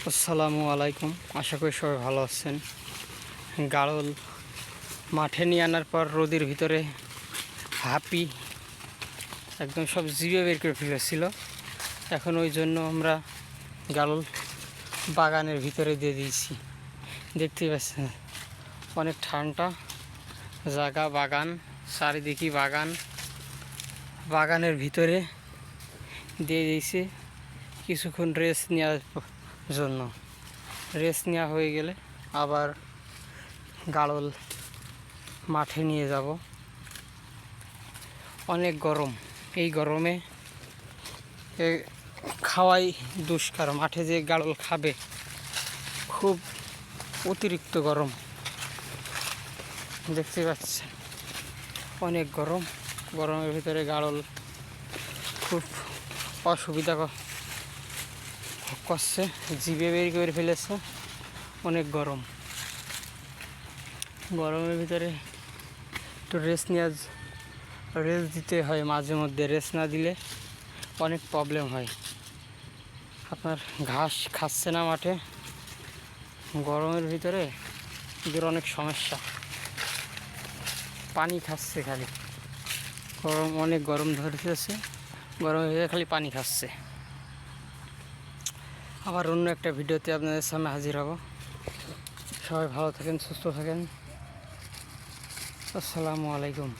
আসসালামু আলাইকুম। আশা করি সবাই ভালো আছেন। গাড়ল মাঠে নিয়ে আনার পর রোদের ভিতরে হাঁপি একদম সব জিভে বের করে ফেলেছিল। এখন ওই জন্য আমরা গাড়ল বাগানের ভিতরে দিয়ে দিয়েছি। দেখতেই পাচ্ছেন অনেক ঠান্ডা জায়গা, বাগান চারিদিকে বাগান, বাগানের ভিতরে দিয়ে দিয়েছি কিছুক্ষণ রেস্ট নেওয়ার জন্য। রেস্ট নেওয়া হয়ে গেলে আবার গাড়ল মাঠে নিয়ে যাব। অনেক গরম, এই গরমে খাওয়াই দুষ্কার। মাঠে যে গাড়ল খাবে, খুব অতিরিক্ত গরম। দেখতে পাচ্ছেন অনেক গরম। গরমের ভিতরে গাড়ল খুব অসুবিধা করছে, জিভে বের করে ফেলেছে। অনেক গরম, গরমের ভিতরে একটু রেস্ট দিতে হয় মাঝে মধ্যে। রেস্ট না দিলে অনেক প্রবলেম হয়। আপনার ঘাস খাচ্ছে না মাঠে, গরমের ভিতরে এদের অনেক সমস্যা। পানি খাচ্ছে খালি, অনেক গরম ধরতেছে, গরমের ভিতরে খালি পানি খাচ্ছে। আবার অন্য একটা ভিডিওতে আপনাদের সামনে হাজির হব। সবাই ভালো থাকেন, সুস্থ থাকেন। আসসালামু আলাইকুম।